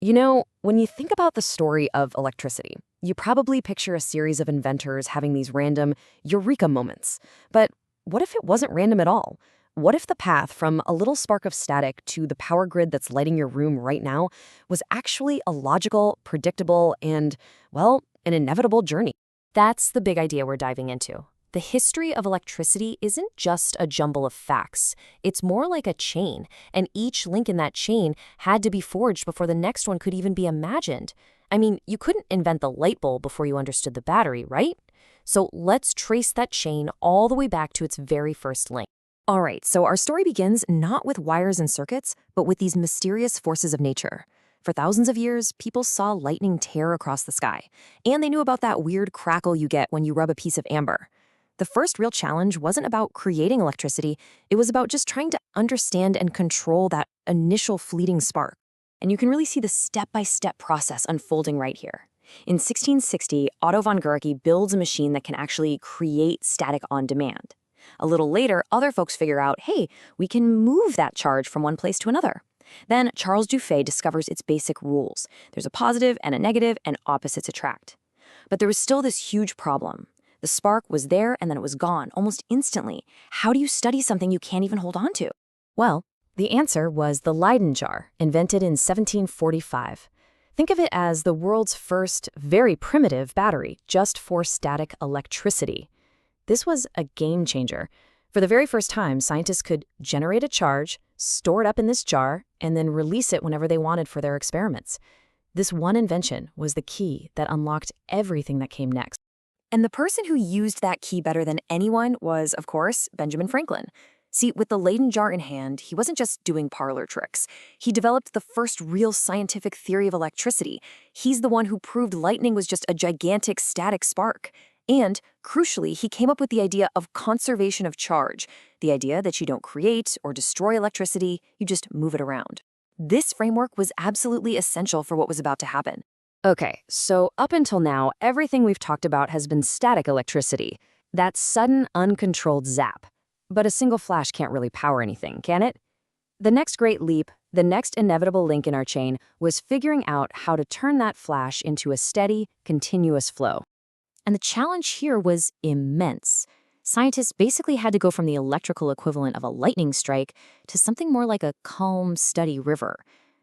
You know, when you think about the story of electricity, you probably picture a series of inventors having these random eureka moments. But what if it wasn't random at all? What if the path from a little spark of static to the power grid that's lighting your room right now was actually a logical, predictable, and, well, an inevitable journey? That's the big idea we're diving into. The history of electricity isn't just a jumble of facts. It's more like a chain, and each link in that chain had to be forged before the next one could even be imagined. I mean, you couldn't invent the light bulb before you understood the battery, right? So let's trace that chain all the way back to its very first link. All right, so our story begins not with wires and circuits, but with these mysterious forces of nature. For thousands of years, people saw lightning tear across the sky, and they knew about that weird crackle you get when you rub a piece of amber. The first real challenge wasn't about creating electricity, it was about just trying to understand and control that initial fleeting spark. And you can really see the step-by-step process unfolding right here. In 1660, Otto von Guericke builds a machine that can actually create static on demand. A little later, other folks figure out, hey, we can move that charge from one place to another. Then Charles Dufay discovers its basic rules. There's a positive and a negative, and opposites attract. But there was still this huge problem. The spark was there and then it was gone, almost instantly. How do you study something you can't even hold on to? Well, the answer was the Leyden jar, invented in 1745. Think of it as the world's first, very primitive battery, just for static electricity. This was a game changer. For the very first time, scientists could generate a charge, store it up in this jar, and then release it whenever they wanted for their experiments. This one invention was the key that unlocked everything that came next. And the person who used that key better than anyone was, of course, Benjamin Franklin. See, with the Leyden jar in hand, he wasn't just doing parlor tricks. He developed the first real scientific theory of electricity. He's the one who proved lightning was just a gigantic static spark. And, crucially, he came up with the idea of conservation of charge, the idea that you don't create or destroy electricity, you just move it around. This framework was absolutely essential for what was about to happen. Okay, so up until now, everything we've talked about has been static electricity, that sudden, uncontrolled zap. But a single flash can't really power anything, can it? The next great leap, the next inevitable link in our chain, was figuring out how to turn that flash into a steady, continuous flow. And the challenge here was immense. Scientists basically had to go from the electrical equivalent of a lightning strike to something more like a calm, steady river.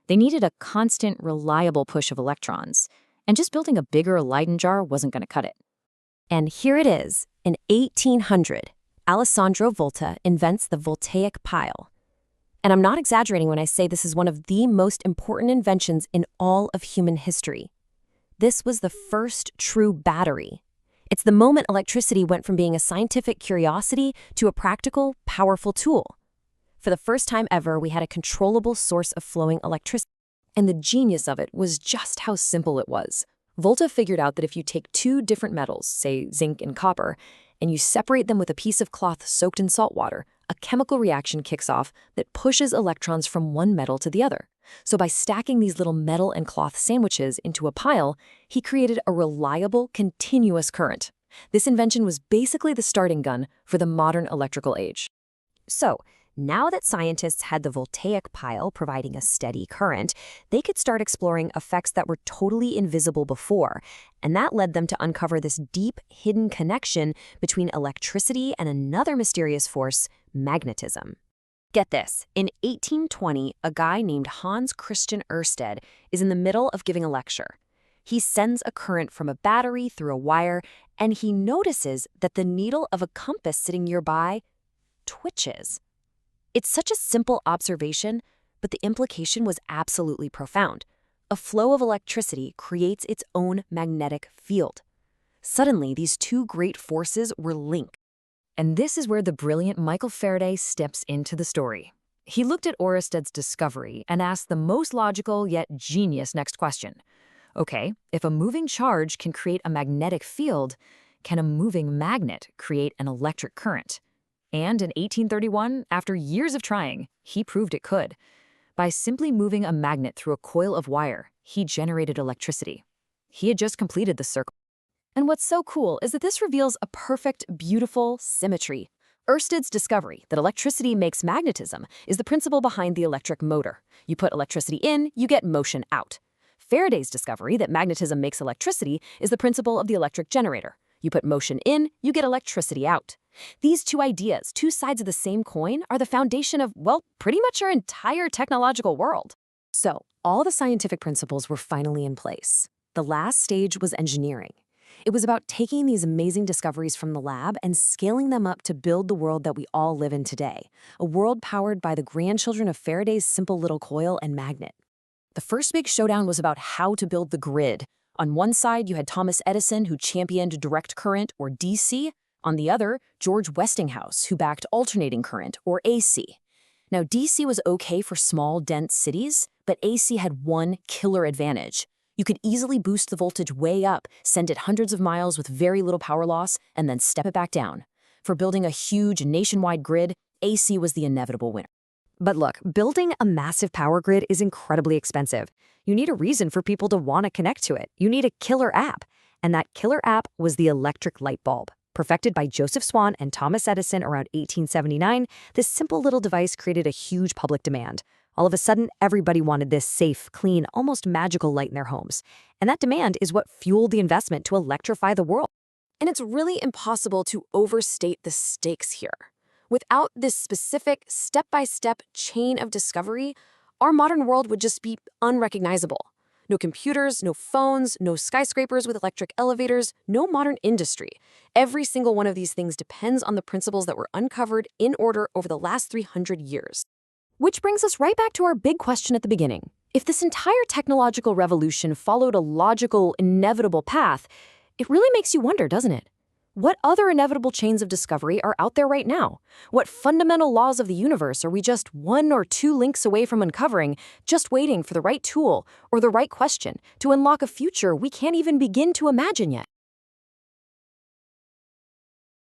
They needed a constant, reliable push of electrons, and just building a bigger Leyden jar wasn't going to cut it. And here it is. In 1800, Alessandro Volta invents the voltaic pile. And I'm not exaggerating when I say this is one of the most important inventions in all of human history. This was the first true battery. It's the moment electricity went from being a scientific curiosity to a practical, powerful tool. For the first time ever, we had a controllable source of flowing electricity. And the genius of it was just how simple it was. Volta figured out that if you take two different metals, say zinc and copper, and you separate them with a piece of cloth soaked in salt water, a chemical reaction kicks off that pushes electrons from one metal to the other. So by stacking these little metal and cloth sandwiches into a pile, he created a reliable, continuous current. This invention was basically the starting gun for the modern electrical age. So, now that scientists had the voltaic pile providing a steady current, they could start exploring effects that were totally invisible before, and that led them to uncover this deep, hidden connection between electricity and another mysterious force, magnetism. Get this, in 1820, a guy named Hans Christian Ørsted is in the middle of giving a lecture. He sends a current from a battery through a wire, and he notices that the needle of a compass sitting nearby twitches. It's such a simple observation, but the implication was absolutely profound. A flow of electricity creates its own magnetic field. Suddenly, these two great forces were linked. And this is where the brilliant Michael Faraday steps into the story. He looked at Ørsted's discovery and asked the most logical yet genius next question. Okay, if a moving charge can create a magnetic field, can a moving magnet create an electric current? And in 1831, after years of trying, he proved it could. By simply moving a magnet through a coil of wire, he generated electricity. He had just completed the circle. And what's so cool is that this reveals a perfect, beautiful symmetry. Ørsted's discovery that electricity makes magnetism is the principle behind the electric motor. You put electricity in, you get motion out. Faraday's discovery that magnetism makes electricity is the principle of the electric generator. You put motion in, you get electricity out. These two ideas, two sides of the same coin, are the foundation of, well, pretty much our entire technological world. So, all the scientific principles were finally in place. The last stage was engineering. It was about taking these amazing discoveries from the lab and scaling them up to build the world that we all live in today, a world powered by the grandchildren of Faraday's simple little coil and magnet. The first big showdown was about how to build the grid. On one side, you had Thomas Edison, who championed direct current, or DC. On the other, George Westinghouse, who backed alternating current, or AC. Now, DC was okay for small, dense cities, but AC had one killer advantage. You could easily boost the voltage way up, send it hundreds of miles with very little power loss, and then step it back down. For building a huge nationwide grid, AC was the inevitable winner. But look, building a massive power grid is incredibly expensive. You need a reason for people to want to connect to it. You need a killer app. And that killer app was the electric light bulb. Perfected by Joseph Swan and Thomas Edison around 1879, this simple little device created a huge public demand. All of a sudden, everybody wanted this safe, clean, almost magical light in their homes. And that demand is what fueled the investment to electrify the world. And it's really impossible to overstate the stakes here. Without this specific, step-by-step chain of discovery, our modern world would just be unrecognizable. No computers, no phones, no skyscrapers with electric elevators, no modern industry. Every single one of these things depends on the principles that were uncovered in order over the last 300 years. Which brings us right back to our big question at the beginning. If this entire technological revolution followed a logical, inevitable path, it really makes you wonder, doesn't it? What other inevitable chains of discovery are out there right now? What fundamental laws of the universe are we just one or two links away from uncovering, just waiting for the right tool or the right question to unlock a future we can't even begin to imagine yet?